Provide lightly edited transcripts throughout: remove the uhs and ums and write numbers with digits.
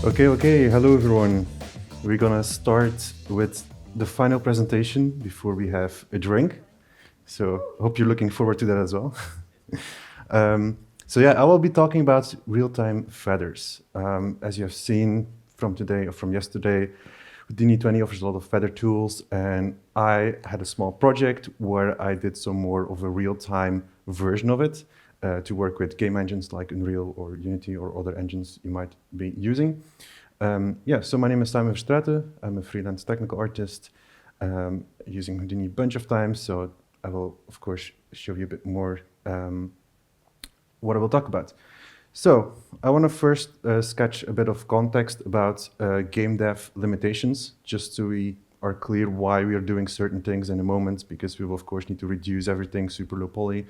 Okay, hello everyone. We're gonna start with the final presentation before we have a drink. So hope you're looking forward to that as well. So yeah, I will be talking about real-time feathers. As you have seen from today or from yesterday, Houdini 20 offers a lot of feather tools, and I had a small project where I did some more of a real-time version of it to work with game engines like Unreal or Unity or other engines you might be using. So my name is Verstraete. I'm a freelance technical artist using Houdini a bunch of times, so I will, of course, show you a bit more what I will talk about. So I want to first sketch a bit of context about game dev limitations, just so we are clear why we are doing certain things in a moment, because we will, of course, need to reduce everything super low poly.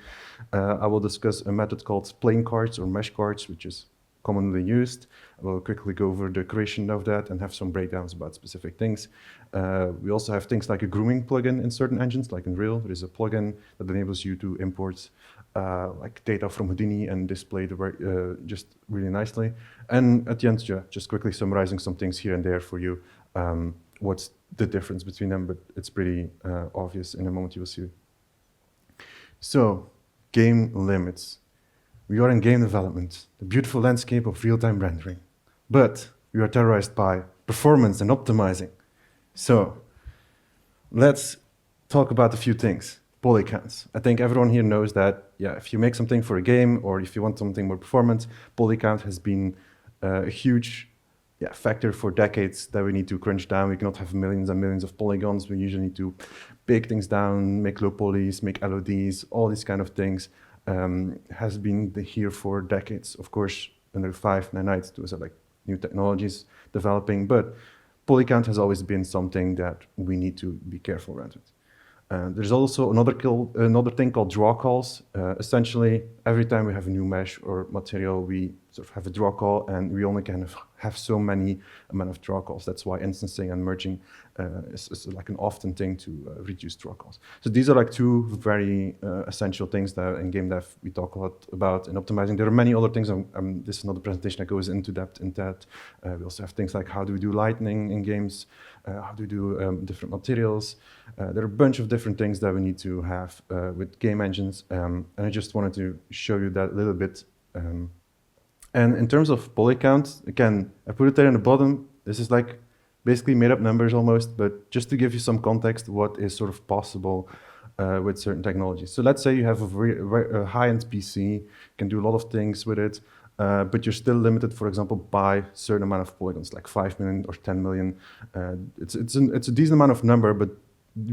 I will discuss a method called plane cards or mesh cards, which is commonly used. I will quickly go over the creation of that and have some breakdowns about specific things. We also have things like a grooming plugin in certain engines, like Unreal. There is a plugin that enables you to import like data from Houdini and display the just really nicely. And at the end, just quickly summarizing some things here and there for you. What's the difference between them, but it's pretty obvious in a moment you will see. So, game limits. We are in game development, the beautiful landscape of real-time rendering. But we are terrorized by performance and optimizing. So, let's talk about a few things. Poly counts. I think everyone here knows that, if you make something for a game or if you want something more performant, poly count has been a huge factor for decades that we need to crunch down. We cannot have millions and millions of polygons. We usually need to bake things down, make low polys, make LODs, all these kind of things. Has been here for decades. Of course, under 598, those are like new technologies developing, but poly count has always been something that we need to be careful around it. There's also another thing called draw calls. Essentially, every time we have a new mesh or material, we sort of have a draw call, and we only kind of have so many amount of draw calls. That's why instancing and merging is like an often thing to reduce draw calls. So these are like two very essential things that in game dev we talk a lot about in optimizing. There are many other things. This is another presentation that goes into depth in that. We also have things like how do we do lighting in games, how do we do different materials. There are a bunch of different things that we need to have with game engines, and I just wanted to show you that a little bit. And in terms of poly count, again, I put it there in the bottom. This is like basically made up numbers almost, but just to give you some context, what is sort of possible with certain technologies. So let's say you have a high-end PC, can do a lot of things with it, but you're still limited, for example, by a certain amount of polygons, like 5 million or 10 million. It's a decent amount of number, but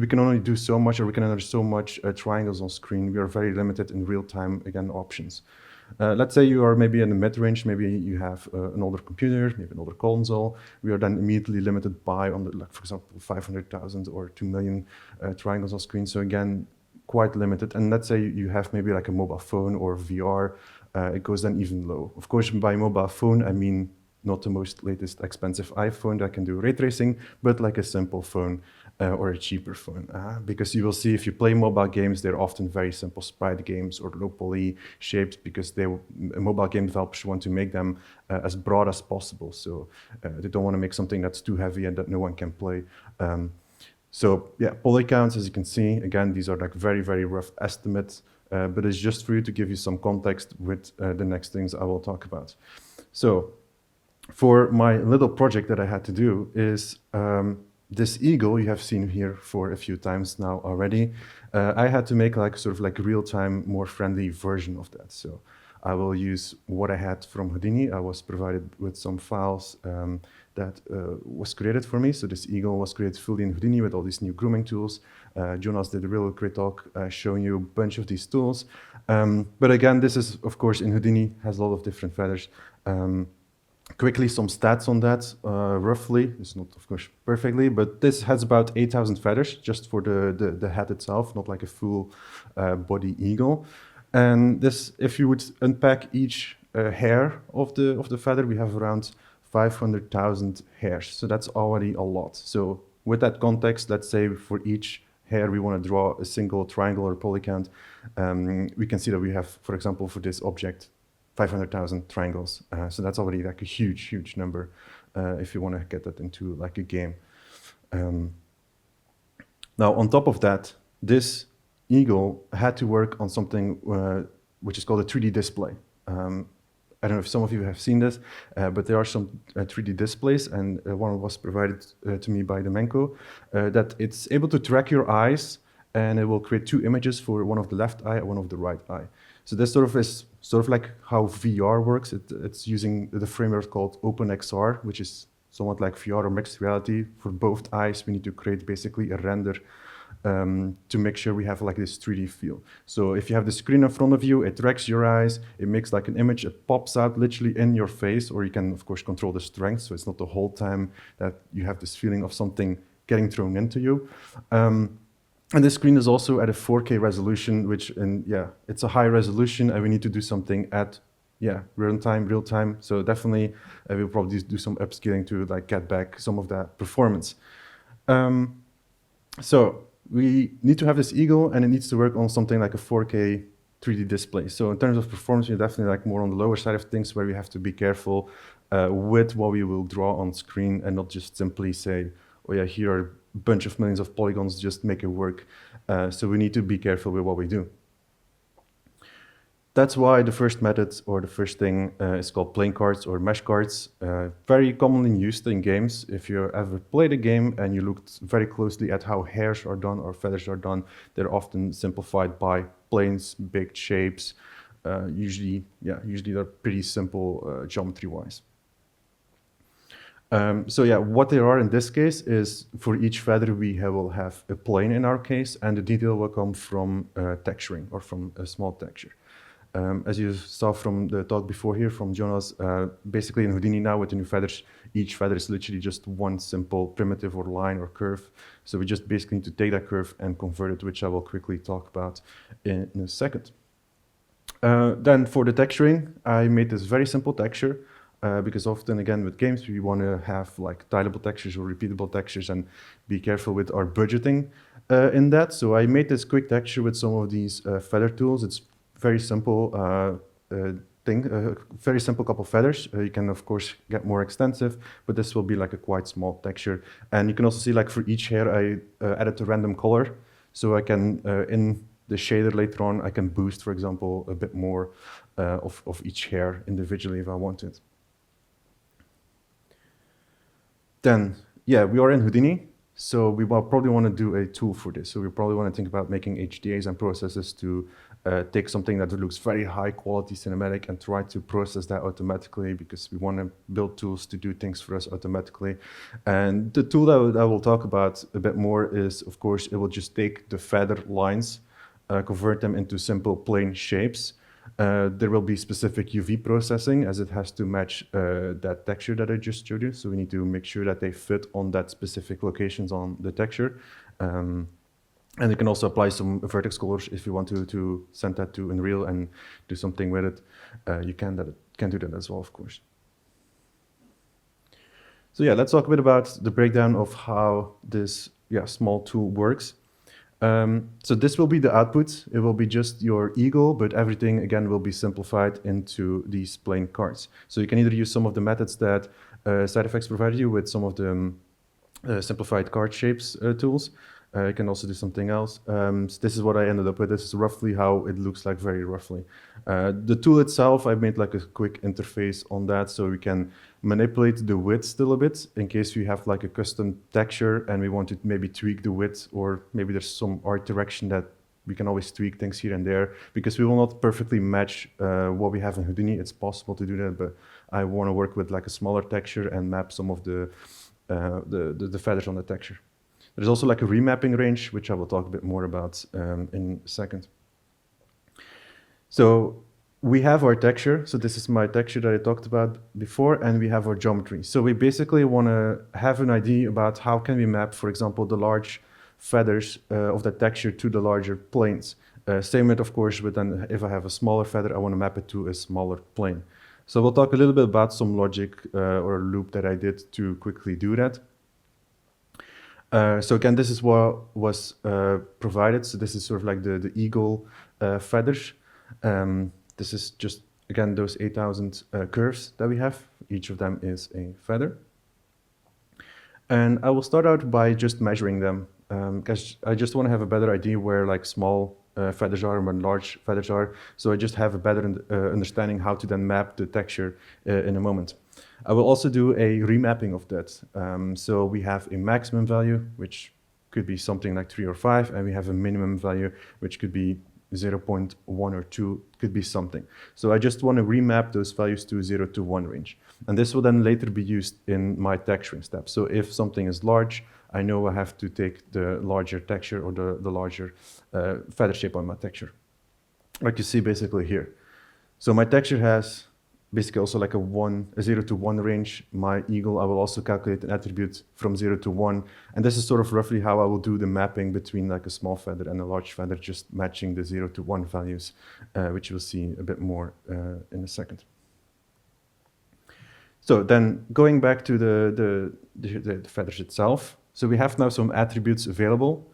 we can only do so much, or we can enter so much triangles on screen. We are very limited in real-time, again, options. Let's say you are maybe in the mid-range, maybe you have an older computer, maybe an older console. We are then immediately limited by, like, for example, 500,000 or 2 million triangles on screen. So again, quite limited. And let's say you have maybe like a mobile phone or VR, it goes then even low. Of course, by mobile phone, I mean not the most latest expensive iPhone that can do ray tracing, but like a simple phone or a cheaper phone. Because you will see if you play mobile games, they're often very simple sprite games or low poly shapes, because mobile game developers want to make them as broad as possible. So they don't want to make something that's too heavy and that no one can play. Poly counts, as you can see, again, these are like very, very rough estimates, but it's just for you to give you some context with the next things I will talk about. So for my little project that I had to do is this eagle you have seen here for a few times now already. I had to make like sort of like a real-time, more friendly version of that. So I will use what I had from Houdini. I was provided with some files that was created for me. So this eagle was created fully in Houdini with all these new grooming tools. Jonas did a real great talk showing you a bunch of these tools. But again, this is, of course, in Houdini, has a lot of different feathers. Quickly, some stats on that, roughly. It's not, of course, perfectly, but this has about 8,000 feathers just for the head itself, not like a full body eagle. And this, if you would unpack each hair of the feather, we have around 500,000 hairs. So that's already a lot. So with that context, let's say for each hair we want to draw a single triangle or polycount, we can see that we have, for example, for this object, 500,000 triangles. So that's already like a huge, huge number if you want to get that into like a game. Now, on top of that, this eagle had to work on something which is called a 3D display. I don't know if some of you have seen this, but there are some 3D displays, and one was provided to me by Domenko, that it's able to track your eyes, and it will create two images for one of the left eye and one of the right eye. So this sort of is sort of like how VR works. It's using the framework called OpenXR, which is somewhat like VR or mixed reality. For both eyes, we need to create basically a render to make sure we have like this 3D feel. So if you have the screen in front of you, it tracks your eyes, it makes like an image, it pops out literally in your face, or you can of course control the strength, so it's not the whole time that you have this feeling of something getting thrown into you. And this screen is also at a 4K resolution, which, it's a high resolution, and we need to do something at, real time. So definitely, we'll probably do some upscaling to like get back some of that performance. So we need to have this eagle, and it needs to work on something like a 4K 3D display. So in terms of performance, we're definitely like more on the lower side of things, where we have to be careful with what we will draw on screen, and not just simply say, oh yeah, here are a bunch of millions of polygons, just make it work. So we need to be careful with what we do. That's why the first method, or the first thing, is called plane cards or mesh cards. Very commonly used in games. If you ever played a game and you looked very closely at how hairs are done or feathers are done, they're often simplified by planes, big shapes. Usually they're pretty simple geometry-wise. What they are in this case is, for each feather we will have a plane in our case, and the detail will come from texturing, or from a small texture. As you saw from the talk before here from Jonas, basically in Houdini now with the new feathers, each feather is literally just one simple primitive or line or curve. So we just basically need to take that curve and convert it, which I will quickly talk about in a second. Then for the texturing, I made this very simple texture, because often, again, with games, we want to have like tileable textures or repeatable textures, and be careful with our budgeting in that. So I made this quick texture with some of these feather tools. It's very simple very simple couple feathers. You can of course get more extensive, but this will be like a quite small texture. And you can also see, like, for each hair I added a random color, so I can in the shader later on I can boost, for example, a bit more of each hair individually if I wanted. Then we are in Houdini, so we will probably want to do a tool for this. So we probably want to think about making HDAs and processes to take something that looks very high quality cinematic and try to process that automatically, because we want to build tools to do things for us automatically. And the tool that I will talk about a bit more is, of course, it will just take the feather lines, convert them into simple plain shapes. There will be specific UV processing, as it has to match that texture that I just showed you. So we need to make sure that they fit on that specific locations on the texture. And you can also apply some vertex colors if you want to send that to Unreal and do something with it. You can do that as well, of course. So let's talk a bit about the breakdown of how this small tool works. So this will be the output. It will be just your eagle, but everything again will be simplified into these plain cards. So you can either use some of the methods that SideFX provided you with some of the simplified card shapes tools. You can also do something else. So this is what I ended up with. This is roughly how it looks like, very roughly. The tool itself, I made like a quick interface on that, so we can manipulate the width still a bit in case we have like a custom texture and we want to maybe tweak the width, or maybe there's some art direction that we can always tweak things here and there, because we will not perfectly match what we have in Houdini. It's possible to do that, but I want to work with like a smaller texture and map some of the feathers on the texture. There's also like a remapping range, which I will talk a bit more about in a second. So we have our texture. So this is my texture that I talked about before, and we have our geometry. So we basically want to have an idea about how can we map, for example, the large feathers of the texture to the larger planes. Same with, of course, with then if I have a smaller feather, I want to map it to a smaller plane. So we'll talk a little bit about some logic or loop that I did to quickly do that. So again, this is what was provided. So this is sort of like the eagle feathers. This is just again, those 8,000 curves that we have. Each of them is a feather. And I will start out by just measuring them, because I just want to have a better idea where like small feathers are and where large feathers are. So I just have a better understanding how to then map the texture in a moment. I will also do a remapping of that. So we have a maximum value, which could be something like 3 or 5, and we have a minimum value, which could be 0.1 or 2, could be something. So I just want to remap those values to 0 to 1 range. And this will then later be used in my texturing step. So if something is large, I know I have to take the larger texture or the larger feather shape on my texture, like you see basically here. So my texture has basically also like a 0 to 1 range. My eagle, I will also calculate an attribute from 0 to 1. And this is sort of roughly how I will do the mapping between like a small feather and a large feather, just matching the 0 to 1 values, which you'll see a bit more in a second. So then going back to the feathers itself. So we have now some attributes available.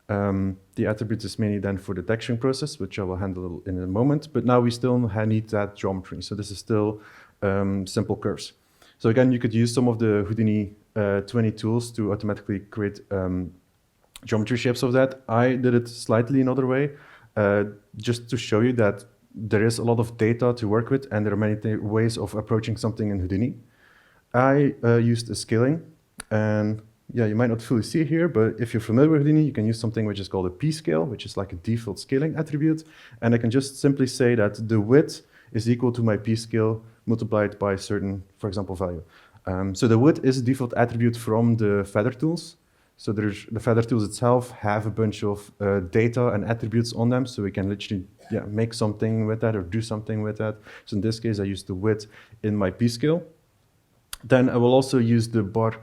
The attributes is mainly then for the texturing process, which I will handle in a moment, but now we still need that geometry. So this is still simple curves. So again, you could use some of the Houdini 20 tools to automatically create geometry shapes of that. I did it slightly another way, just to show you that there is a lot of data to work with, and there are many ways of approaching something in Houdini. I used a scaling, and yeah, you might not fully see it here, but if you're familiar with Houdini, you can use something which is called a p-scale, which is like a default scaling attribute. And I can just simply say that the width is equal to my p-scale multiplied by a certain, for example, value. So the width is a default attribute from the feather tools. So the feather tools itself have a bunch of data and attributes on them, so we can literally make something with that or do something with that. So in this case, I use the width in my p-scale. Then I will also use the bar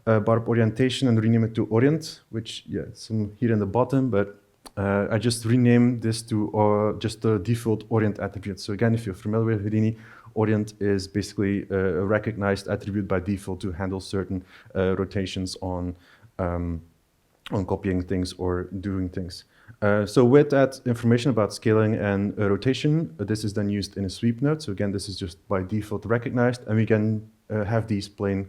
orientation and rename it to orient, which it's here in the bottom, but I just rename this to just the default orient attribute. So again, if you're familiar with Houdini, orient is basically a recognized attribute by default to handle certain rotations on copying things or doing things. So with that information about scaling and rotation, this is then used in a sweep node. So again, this is just by default recognized, and we can have these plain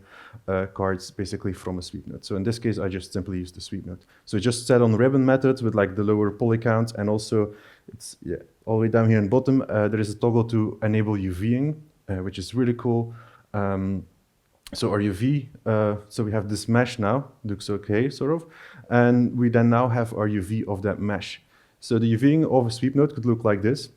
cards basically from a sweep node. So in this case, I just simply use the sweep node. So just set on ribbon method with like the lower poly count, and also it's all the way down here in bottom, there is a toggle to enable UVing, which is really cool. So our UV, so we have this mesh now, looks okay, sort of, and we then now have our UV of that mesh. So the UVing of a sweep node could look like this,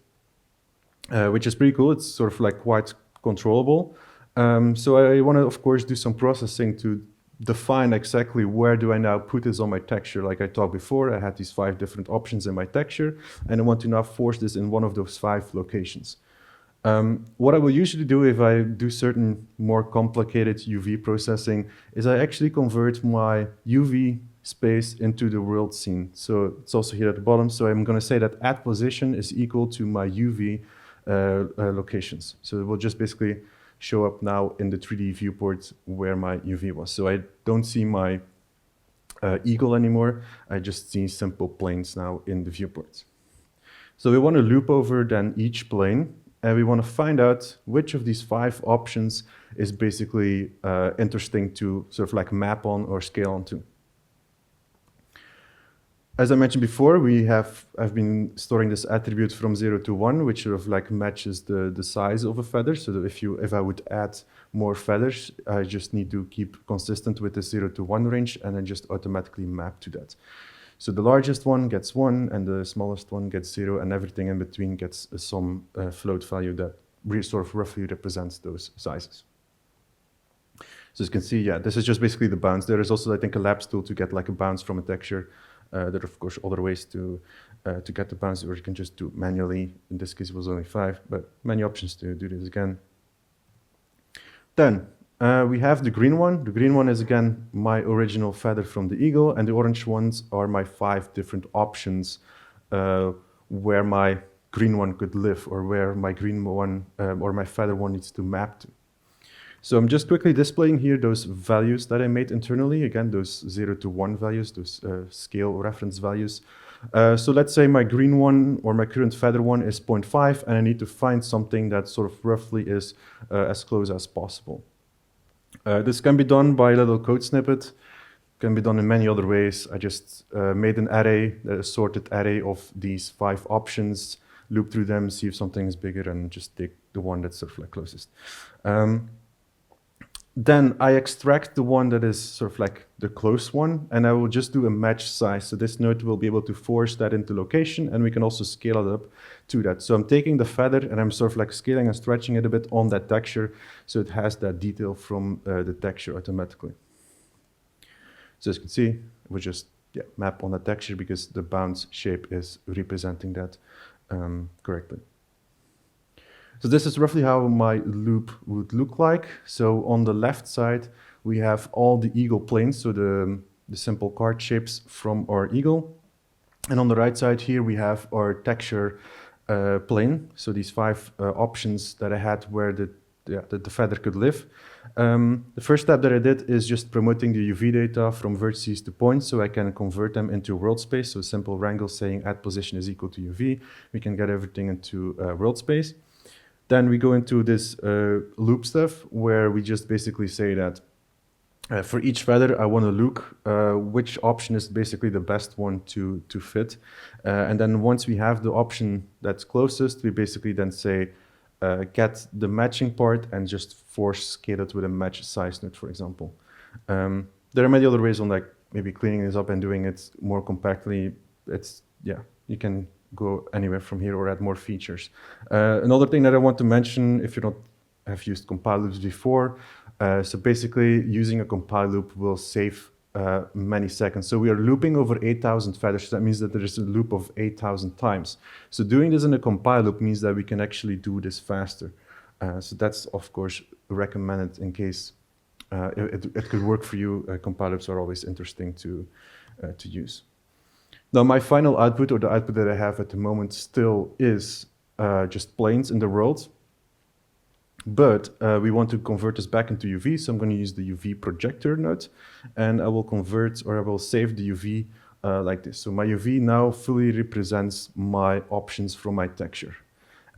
which is pretty cool. It's sort of like quite controllable. So I want to, of course, do some processing to define exactly where do I now put this on my texture. Like I talked before, I had these 5 different options in my texture, and I want to now force this in one of those 5 locations. What I will usually do if I do certain more complicated UV processing is I actually convert my UV space into the world scene. So it's also here at the bottom. So I'm going to say that at position is equal to my UV locations. So it will just basically show up now in the 3D viewport where my UV was. So I don't see my eagle anymore. I just see simple planes now in the viewport. So we want to loop over then each plane, and we want to find out which of these 5 options is basically interesting to sort of like map on or scale onto. As I mentioned before, I've been storing this attribute from 0 to 1, which sort of like matches the size of a feather. So that if I would add more feathers, I just need to keep consistent with the 0 to 1 range, and then just automatically map to that. So the largest one gets 1, and the smallest one gets 0, and everything in between gets some float value that sort of roughly represents those sizes. So as you can see, this is just basically the bounce. There is also, I think, a lapse tool to get like a bounce from a texture. There are, of course, other ways to get the bounce, or you can just do it manually. In this case, it was only 5, but many options to do this again. Then we have the green one. The green one is, again, my original feather from the eagle, and the orange ones are my 5 different options where my green one could live, or where my green one or my feather one needs to map to. So I'm just quickly displaying here those values that I made internally. Again, those 0 to 1 values, those scale reference values. So let's say my green one or my current feather one is 0.5, and I need to find something that sort of roughly is as close as possible. This can be done by a little code snippet, can be done in many other ways. I just made an array, a sorted array of these 5 options, loop through them, see if something is bigger, and just take the one that's sort of like closest. Then I extract the one that is sort of like the close one, and I will just do a match size. So this node will be able to force that into location, and we can also scale it up to that. So I'm taking the feather and I'm sort of like scaling and stretching it a bit on that texture, so it has that detail from the texture automatically. So as you can see, we just map on the texture because the bounce shape is representing that correctly. So this is roughly how my loop would look like. So on the left side, we have all the eagle planes, so the simple card shapes from our eagle. And on the right side here, we have our texture plane. So these 5 options that I had where the feather could live. The first step that I did is just promoting the UV data from vertices to points, so I can convert them into world space. So a simple wrangle saying add position is equal to UV. We can get everything into world space. Then we go into this loop stuff where we just basically say that for each feather, I want to look which option is basically the best one to fit. And then once we have the option that's closest, we basically then say get the matching part and just force scale it with a match size node, for example. There are many other ways on like maybe cleaning this up and doing it more compactly. It's, you can go anywhere from here or add more features. Another thing that I want to mention, if you don't have used compile loops before, so basically using a compile loop will save many seconds. So we are looping over 8,000 feathers. That means that there is a loop of 8,000 times. So doing this in a compile loop means that we can actually do this faster. So that's of course recommended in case it could work for you. Compile loops are always interesting to use. Now my final output, or the output that I have at the moment, still is just planes in the world. But we want to convert this back into UV, so I'm going to use the UV projector node, and I will convert, or I will save the UV like this. So my UV now fully represents my options from my texture.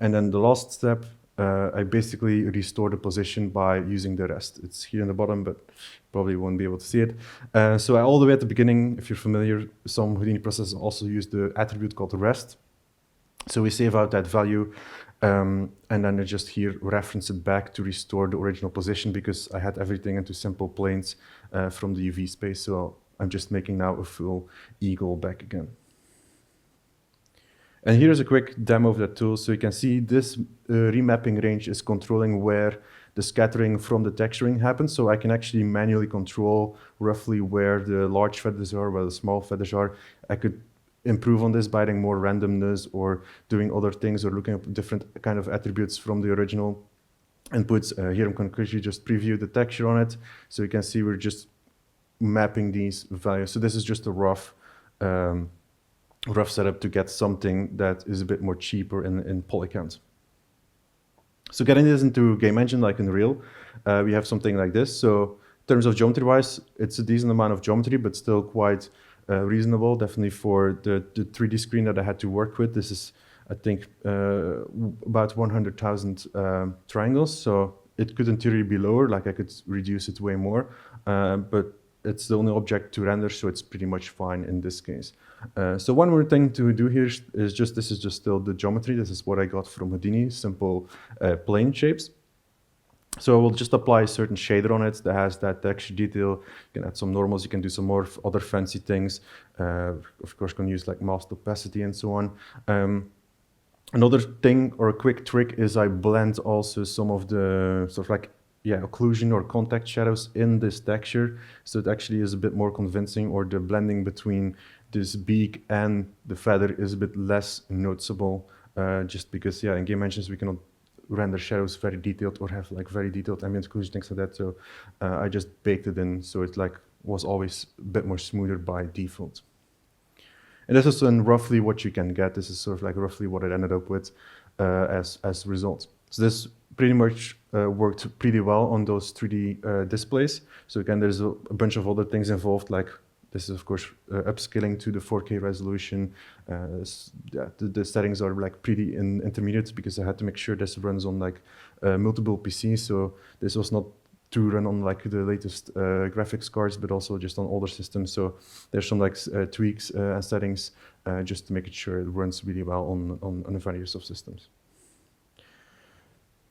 And then the last step, I basically restore the position by using the rest. It's here in the bottom, but probably won't be able to see it. So all the way at the beginning, if you're familiar, some Houdini processes also use the attribute called rest. So we save out that value, and then I just here reference it back to restore the original position because I had everything into simple planes from the UV space. So I'm just making now a full eagle back again. And here's a quick demo of that tool. So you can see this remapping range is controlling where the scattering from the texturing happens. So I can actually manually control roughly where the large feathers are, where the small feathers are. I could improve on this by adding more randomness or doing other things or looking up different kind of attributes from the original inputs. Here I'm going to quickly just preview the texture on it. So you can see we're just mapping these values. So this is just a rough setup to get something that is a bit more cheaper in polycount. So getting this into game engine like in Real, we have something like this. So in terms of geometry wise, it's a decent amount of geometry, but still quite reasonable, definitely for the 3D screen that I had to work with. This is, I think, about 100,000 triangles. So it could in theory be lower, like I could reduce it way more, but it's the only object to render, so it's pretty much fine in this case. So one more thing to do here is just, this is just still the geometry. This is what I got from Houdini, simple plane shapes. So we'll just apply a certain shader on it that has that texture detail. You can add some normals, you can do some more other fancy things. Of course, can use like masked opacity and so on. Another thing or a quick trick is I blend also some of the sort of like occlusion or contact shadows in this texture. So it actually is a bit more convincing, or the blending between this beak and the feather is a bit less noticeable, just because in game engines we cannot render shadows very detailed or have like very detailed ambient occlusion, things like that. So I just baked it in, so it like was always a bit more smoother by default. And this is then roughly what you can get. This is sort of like roughly what it ended up with as results. So this pretty much worked pretty well on those 3D displays. So again, there's a bunch of other things involved, like This is of course upscaling to the 4K resolution. The settings are like pretty intermediate because I had to make sure this runs on like multiple PCs. So this was not to run on like the latest graphics cards, but also just on older systems. So there's some like tweaks and settings just to make it sure it runs really well on a variety of systems.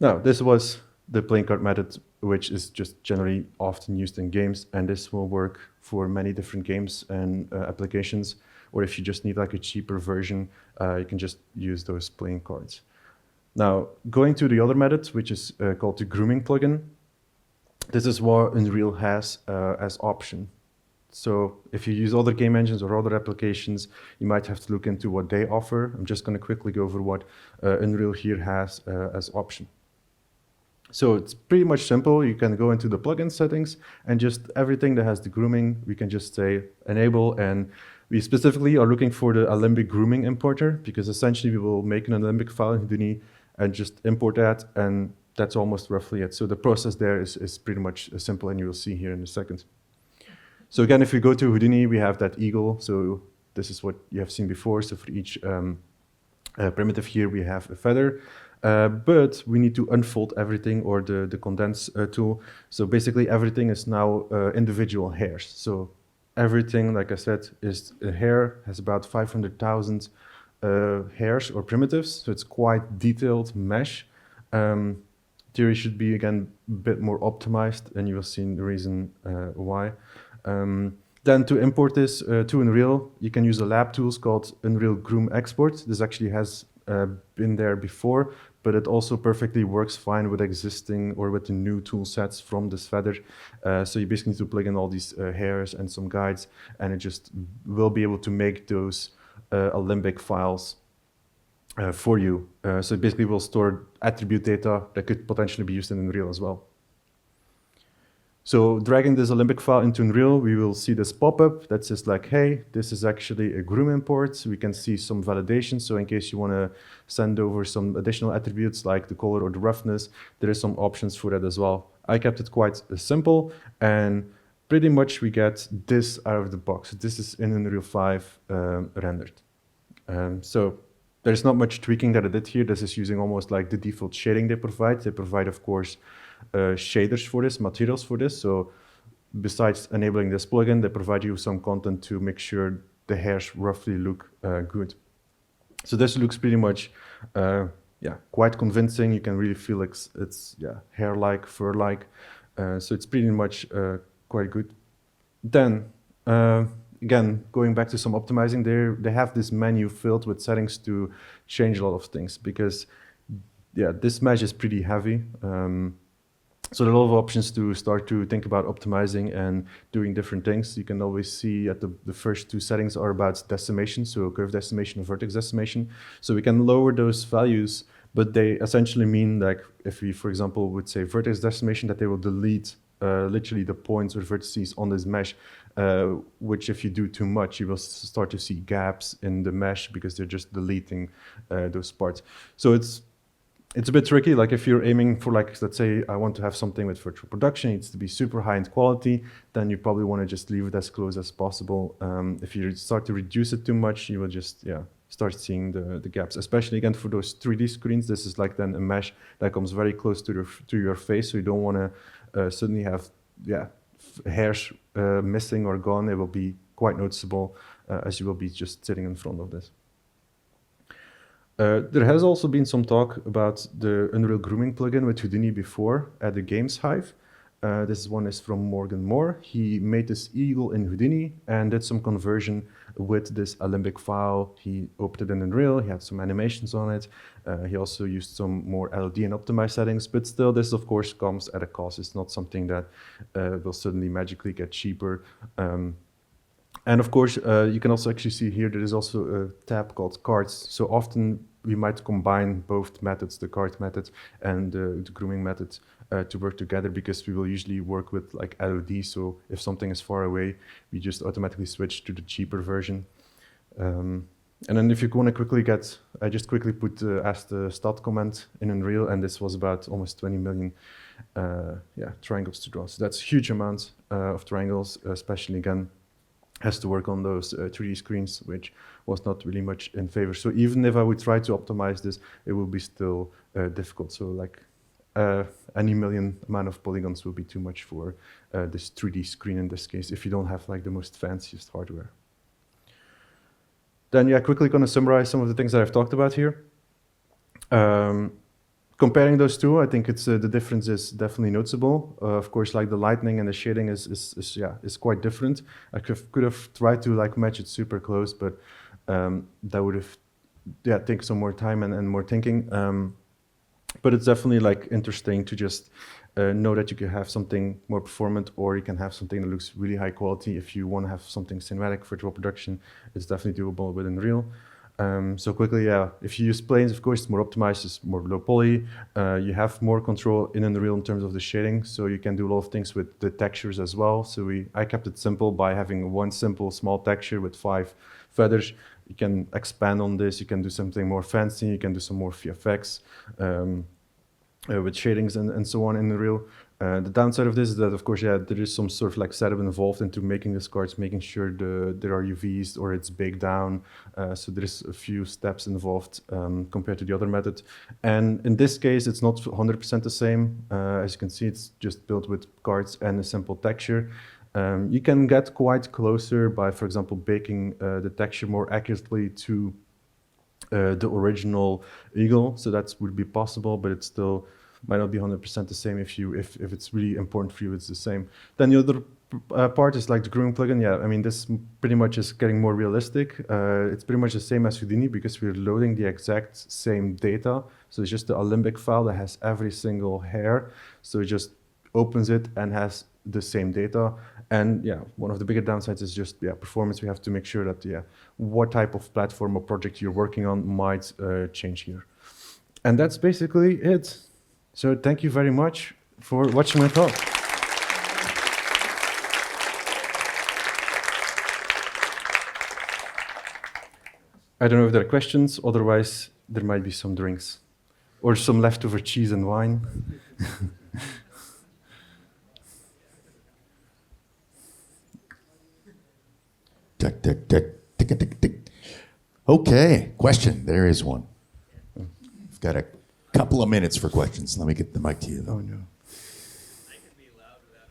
Now, this was the playing card method, which is just generally often used in games, and this will work for many different games and applications. Or if you just need like a cheaper version, you can just use those playing cards. Now, going to the other method, which is called the grooming plugin. This is what Unreal has as option. So if you use other game engines or other applications, you might have to look into what they offer. I'm just going to quickly go over what Unreal here has as option. So it's pretty much simple. You can go into the plugin settings and just everything that has the grooming, we can just say enable, and we specifically are looking for the Alembic grooming importer because essentially we will make an Alembic file in Houdini and just import that, and that's almost roughly it. So the process there is pretty much simple, and you will see here in a second. So again, if we go to Houdini, we have that eagle. So this is what you have seen before. So for each primitive here, we have a feather. But we need to unfold everything, or the condense tool. So basically everything is now individual hairs. So everything, like I said, is a hair, has about 500,000 hairs or primitives. So it's quite detailed mesh. Theory should be, again, a bit more optimized, and you will see the reason why. Then to import this to Unreal, you can use a lab tools called Unreal Groom Export. This actually has been there before, but it also perfectly works fine with existing or with the new tool sets from this feather. So you basically need to plug in all these hairs and some guides, and it just will be able to make those Alembic files for you. So it basically will store attribute data that could potentially be used in Unreal as well. So dragging this Alembic file into Unreal, we will see this pop-up that says like, hey, this is actually a groom import. So we can see some validation. So in case you want to send over some additional attributes like the color or the roughness, there is some options for that as well. I kept it quite simple, and pretty much we get this out of the box. This is in Unreal 5 rendered. So there's not much tweaking that I did here. This is using almost like the default shading they provide. They provide, of course, shaders for this, materials for this. So besides enabling this plugin, they provide you some content to make sure the hairs roughly look good. So this looks pretty much, quite convincing. You can really feel like it's hair-like, fur-like. So it's pretty much quite good. Then, again, going back to some optimizing there, they have this menu filled with settings to change a lot of things because, this mesh is pretty heavy. So there are a lot of options to start to think about optimizing and doing different things. You can always see at the first two settings are about decimation, so curve decimation and vertex decimation. So we can lower those values, but they essentially mean like if we, for example, would say vertex decimation, that they will delete literally the points or vertices on this mesh, which if you do too much, you will start to see gaps in the mesh because they're just deleting those parts. So it's a bit tricky. Like if you're aiming for, like, let's say I want to have something with virtual production, it needs to be super high in quality, then you probably want to just leave it as close as possible. If you start to reduce it too much, you will just start seeing the gaps, especially again for those 3D screens. This is like then a mesh that comes very close to your face, so you don't want to suddenly have hairs missing or gone. It will be quite noticeable as you will be just sitting in front of this. There has also been some talk about the Unreal Grooming plugin with Houdini before at the Games HIVE. This one is from Morgan Moore. He made this eagle in Houdini and did some conversion with this Alembic file. He opened it in Unreal, he had some animations on it. He also used some more LOD and optimized settings, but still this of course comes at a cost. It's not something that will suddenly magically get cheaper. And of course, you can also actually see here, there is also a tab called cards. So often we might combine both methods, the card method and the grooming method, to work together, because we will usually work with like LOD. So if something is far away, we just automatically switch to the cheaper version. And then if you want to quickly get, I just quickly put as the stat comment in Unreal, and this was about almost 20 million triangles to draw. So that's a huge amount of triangles, especially again, has to work on those 3D screens, which was not really much in favor. So even if I would try to optimize this, it will be still difficult. So like any million amount of polygons will be too much for this 3D screen in this case, if you don't have like the most fanciest hardware. Then yeah, quickly gonna summarize some of the things that I've talked about here. Comparing those two, I think it's the difference is definitely noticeable. Of course, like the lighting and the shading is quite different. I could have tried to like match it super close, but that would have take some more time and more thinking. But it's definitely like interesting to just know that you can have something more performant, or you can have something that looks really high quality. If you want to have something cinematic for virtual production, it's definitely doable within Real. So quickly, yeah, if you use planes, of course, it's more optimized, it's more low poly. You have more control in Unreal in terms of the shading, so you can do a lot of things with the textures as well. So I kept it simple by having one simple small texture with 5 feathers. You can expand on this, you can do something more fancy, you can do some more VFX with shadings and so on in Unreal. The downside of this is that, of course, yeah, there is some sort of like setup involved into making these cards, making sure there are UVs or it's baked down. So there is a few steps involved compared to the other method. And in this case, it's not 100% the same. As you can see, it's just built with cards and a simple texture. You can get quite closer by, for example, baking the texture more accurately to the original eagle. So that would be possible, but it still might not be 100% the same. If it's really important for you, it's the same. Then the other part is like the grooming plugin. Yeah, I mean, this pretty much is getting more realistic. It's pretty much the same as Houdini because we're loading the exact same data. So it's just the Alembic file that has every single hair. So it just opens it and has the same data. And yeah, one of the bigger downsides is just performance. We have to make sure that what type of platform or project you're working on might change here. And that's basically it. So thank you very much for watching my talk. I don't know if there are questions, otherwise there might be some drinks or some leftover cheese and wine. Tick, tick, tick, tick, tick, tick. Okay, question. There is one. We've got a couple of minutes for questions. Let me get the mic to you, though. Oh, no. I can be loud without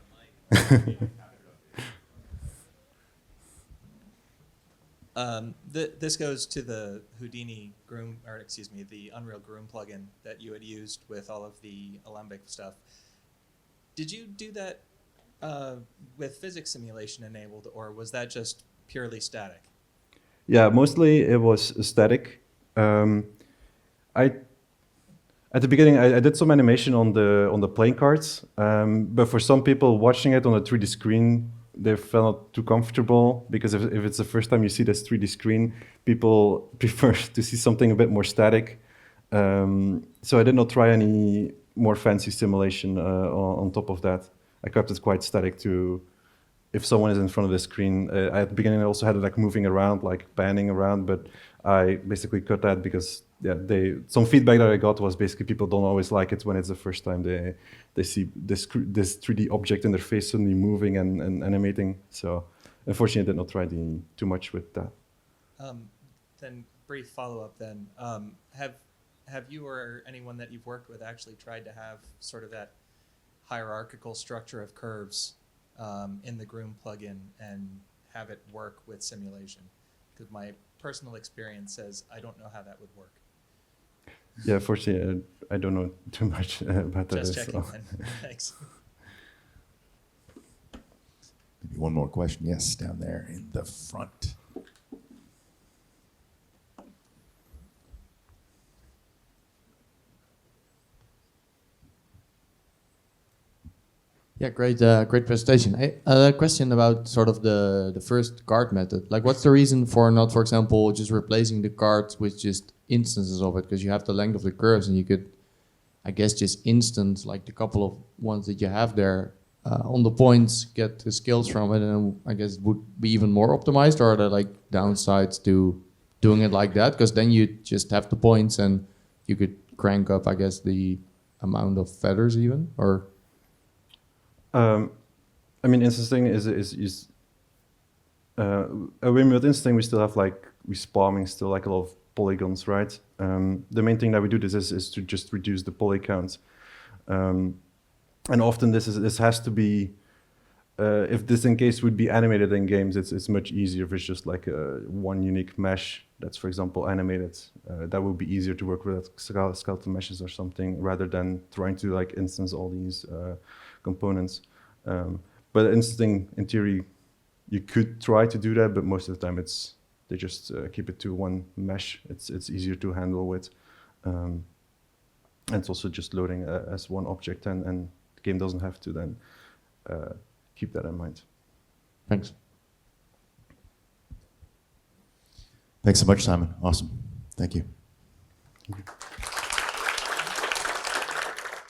a mic. This goes to the Houdini groom, or excuse me, the Unreal Groom plugin that you had used with all of the Alembic stuff. Did you do that with physics simulation enabled, or was that just purely static? Yeah, mostly it was static. At the beginning, I did some animation on the playing cards, but for some people watching it on a 3D screen, they felt too comfortable because if it's the first time you see this 3D screen, people prefer to see something a bit more static. So I did not try any more fancy simulation on top of that. I kept it quite static to, if someone is in front of the screen. At the beginning, I also had it like moving around, like panning around, but I basically cut that because some feedback that I got was basically people don't always like it when it's the first time they see this 3D object in their face suddenly moving and animating. So unfortunately, I did not try too much with that. Then brief follow-up then. Have you or anyone that you've worked with actually tried to have sort of that hierarchical structure of curves in the Groom plugin and have it work with simulation? Because my personal experience says I don't know how that would work. Yeah, fortunately, I don't know too much about that. Just checking then. Thanks. Maybe one more question. Yes, down there in the front. Yeah, great presentation. A question about sort of the first card method. Like, what's the reason for not, for example, just replacing the cards with just instances of it? Because you have the length of the curves, and you could, I guess, just instance like the couple of ones that you have there on the points, get the skills from it, and I guess it would be even more optimized. Or are there like downsides to doing it like that? Because then you just have the points, and you could crank up, I guess, the amount of feathers even, or. I mean, interesting is with instinct, we still have we spamming still like a lot of polygons, right? The main thing that we do is to just reduce the poly count. And often this has to be, if this in case would be animated in games, it's much easier if it's just like one unique mesh that's, for example, animated. That would be easier to work with skeletal meshes or something rather than trying to like instance all these components. But instinct, in theory, you could try to do that, but most of the time they just keep it to one mesh. It's easier to handle with. And it's also just loading as one object, and the game doesn't have to then keep that in mind. Thanks. Thanks so much, Simon. Awesome. Thank you.